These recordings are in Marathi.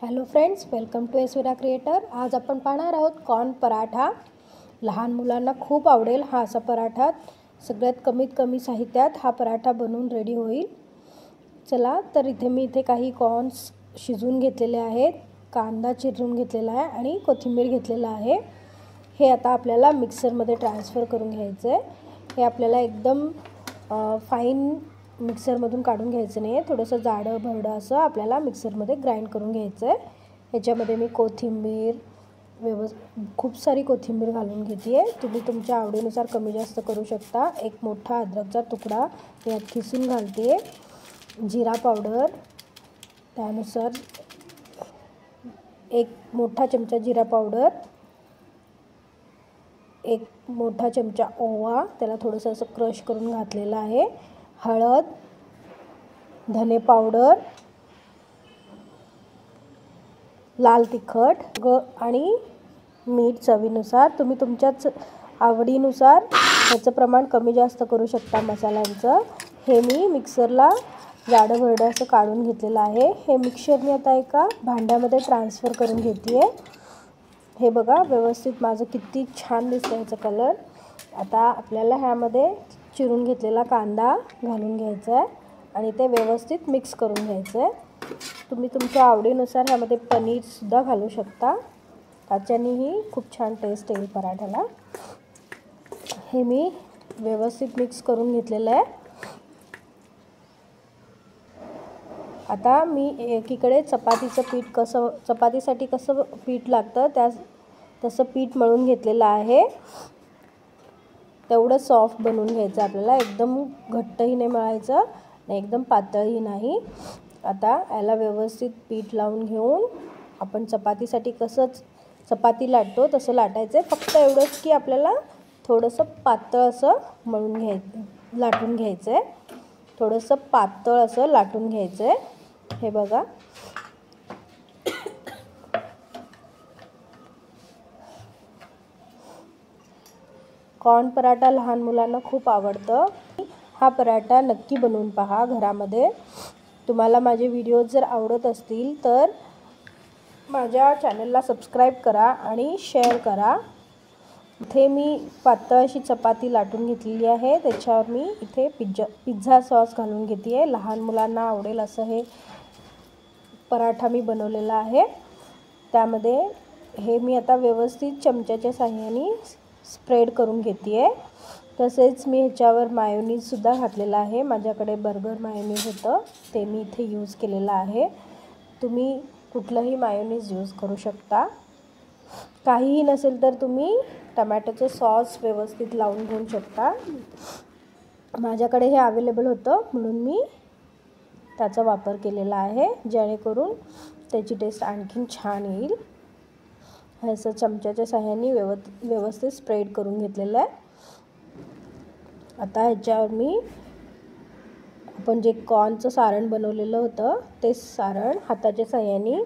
हॅलो फ्रेंड्स, वेलकम टू एसविरा क्रिएटर। आज आपण पाहणार आहोत कॉर्न पराठा। लहान मुलांना खूप आवडेल हा असा पराठा। सगळ्यात कमीत कमी साहित्यात हा पराठा बनवून रेडी होईल। चला तर इथे काही कॉर्न्स शिजवून घेतलेले आहेत, कांदा चिरून घेतलेला आहे आणि कोथिंबीर घेतलेला आहे। हे आता आपल्याला मिक्सरमध्ये ट्रान्सफर करून घ्यायचं आहे। हे आपल्याला एकदम फाईन मिक्सरमधून काढून घ्यायचं नाही आहे, थोडंसं जाडं भरडं असं आपल्याला मिक्सरमध्ये ग्राइंड करून घ्यायचं आहे। ह्याच्यामध्ये मी कोथिंबीर खूप सारी कोथिंबीर घालून घेते आहे। तुम्ही तुमच्या आवडीनुसार कमी जास्त करू शकता। एक मोठा अद्रकचा तुकडा यात खिसून घालते आहे। जिरा पावडर त्यानुसार एक मोठा चमचा जिरा पावडर, एक मोठा चमचा ओवा त्याला थोडंसं असं क्रश करून घातलेला आहे। हळद, धने पावडर, लाल तिखट आणि मीठ चवीनुसार। तुम्ही तुमच्याच आवडीनुसार याचं प्रमाण कमी जास्त करू शकता मसाल्यांचं। हे मी मिक्सरला जाडं भरडं असं काढून घेतलेलं आहे। हे मिक्सर मी आता एका भांड्यामध्ये ट्रान्सफर करून घेते आहे। हे बघा व्यवस्थित माझं किती छान दिसतं याचा कलर। आता आपल्याला ह्यामध्ये चिरून घेतलेला कांदा घालून घ्यायचा आहे आणि ते व्यवस्थित मिक्स करून घ्यायचं आहे। तुम्ही तुमच्या आवडीनुसार ह्यामध्ये पनीरसुद्धा घालू शकता, त्याच्यानेही खूप छान टेस्ट येईल पराठ्याला। हे मी व्यवस्थित मिक्स करून घेतलेलं आहे। आता मी एकीकडे चपातीचं पीठ चपातीसाठी कसं पीठ लागतं तसं पीठ मळून घेतलेलं आहे। तेवढं सॉफ्ट बनवून घ्यायचं आपल्याला, एकदम घट्टही नाही मळायचं आणि एकदम पातळही नाही। आता याला व्यवस्थित पीठ लावून घेऊन आपण चपातीसाठी कसंच चपाती लाटतो तसं लाटायचं आहे। फक्त एवढंच की आपल्याला थोडंसं पातळ असं लाटून घ्यायचं आहे, थोडंसं पातळ असं लाटून घ्यायचं आहे। हे बघा कॉर्न पराठा लहान मुलांना खूप आवडतं। हा पराठा नक्की बनवून पहा घरामध्ये। तुम्हाला माझे व्हिडिओज जर आवडत असतील तर माझ्या चॅनलला सबस्क्राईब करा आणि शेअर करा। इथे मी पातळ अशी चपाती लाटून घेतलेली आहे, त्याच्यावर मी इथे पिझ्झा सॉस घालून घेते आहे। लहान मुलांना आवडेल असं हे पराठा मी बनवलेला आहे। त्यामध्ये हे मी आता व्यवस्थित चमच्याच्या साहाय्याने स्प्रेड करून घेते आहे। तसेच मी ह्याच्यावर मायोनीजसुद्धा घातलेला आहे। माझ्याकडे बर्गर मायोनीज होतं, ते मी इथे यूज केलेलं आहे। तुम्ही कुठलंही मायोनीज यूज करू शकता। काहीही नसेल तर तुम्ही टमॅटोचं सॉस व्यवस्थित लावून घेऊ शकता। माझ्याकडे हे अवेलेबल होतं म्हणून मी त्याचा वापर केलेला आहे, जेणेकरून त्याची टेस्ट आणखीन छान येईल। असं चमच्याच्या साहाय्याने व्यवस्थित स्प्रेड करून घेतलेलं आहे। आता ह्याच्यावर मी आपण जे कॉर्नचं सारण बनवलेलं होतं ते सारण हाताच्या साहाय्याने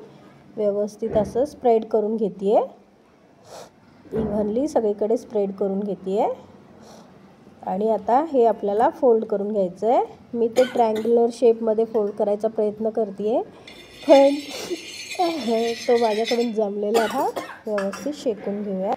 व्यवस्थित असं स्प्रेड करून घेते आहे। इव्हनली सगळीकडे स्प्रेड करून घेते आहे आणि आता हे आपल्याला फोल्ड करून घ्यायचं आहे। मी ते ट्रायंग्युलर शेपमध्ये फोल्ड करायचा प्रयत्न करते आहे, पण तो माझ्याकडून जमलेला हा व्यवस्थित शेकून घेऊया।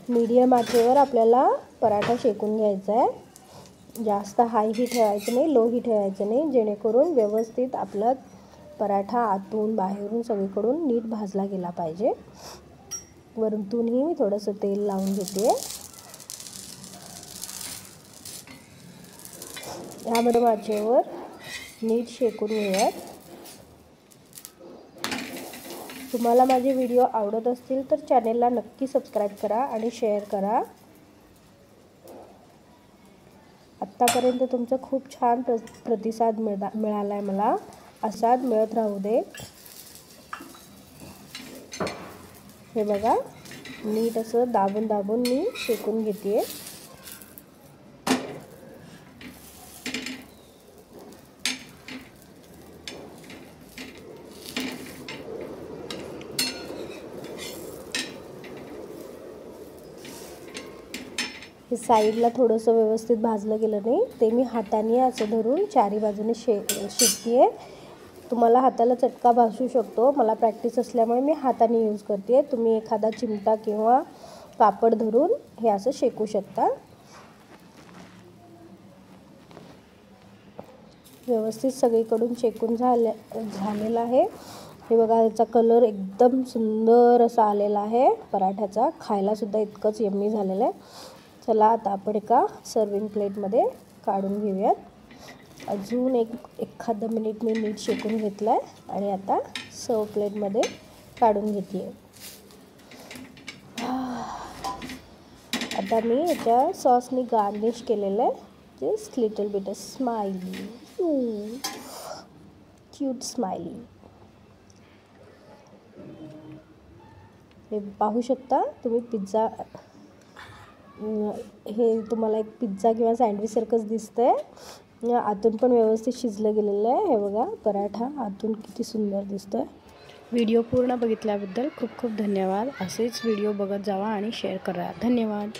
मीडियम आचेवर आपल्याला पराठा शेकून घ्यायचा आहे। जास्त हायही ठेवायचं नाही, लोही ठेवायचं नाही, जेणेकरून व्यवस्थित आपला पराठा आतून बाहेरून सगळीकडून नीट भाजला गेला पाहिजे। वरतूनही मी थोडंसं तेल लावून घेते। ह्यामध्ये आचेवर नीट शेकून घेऊयात। तुम्हाला माझे व्हिडिओ आवडत असतील तर चॅनेलला नक्की सबस्क्राईब करा आणि शेअर करा। आत्तापर्यंत तुमचा खूप छान प्रतिसाद मिळाला आहे मला, असाच मिळत राहू दे। हे बघा नीट असं दाबून दाबून मी शेकून घेते आहे। हे साईडला थोडंसं व्यवस्थित भाजलं गेलं नाही ते मी हाताने असं धरून चारी बाजूने शेकते आहे. तुम्हाला हाताला चटका भासू शकतो, मला प्रॅक्टिस असल्यामुळे मी हाताने यूज करते आहे. तुम्ही एखादा चिमटा किंवा कापड धरून हे असं शेकू शकता. व्यवस्थित सगळीकडून शेकून झालेला आहे. हे बघा, याचा कलर एकदम सुंदर असा आलेला आहे पराठ्याचा, खायलासुद्धा इतकंच यम्मी झालेलं आहे. चला आता आपण एका सर्विंग प्लेटमध्ये काढून घेऊयात. अजून एखादं मिनिट मी मीठ शेकून घेतलं आहे आणि आता सर्व प्लेटमध्ये काढून घेते आहे. आता मी याच्या सॉसनी गार्निश केलेलं आहे. Just little bit smiley, cute smiley. हे पाहू शकता तुम्ही पिझ्झा, हे तुम्हाला एक पिझ्झा किंवा सँडविचसारखंच दिसतंय. आतून पण व्यवस्थित शिजलं गेलेलं आहे. हे बघा, पराठा आतून किती सुंदर दिसतोय. व्हिडिओ पूर्ण बघितल्याबद्दल खूप खूप धन्यवाद. असेच व्हिडिओ बघत जावा आणि शेअर करा. धन्यवाद.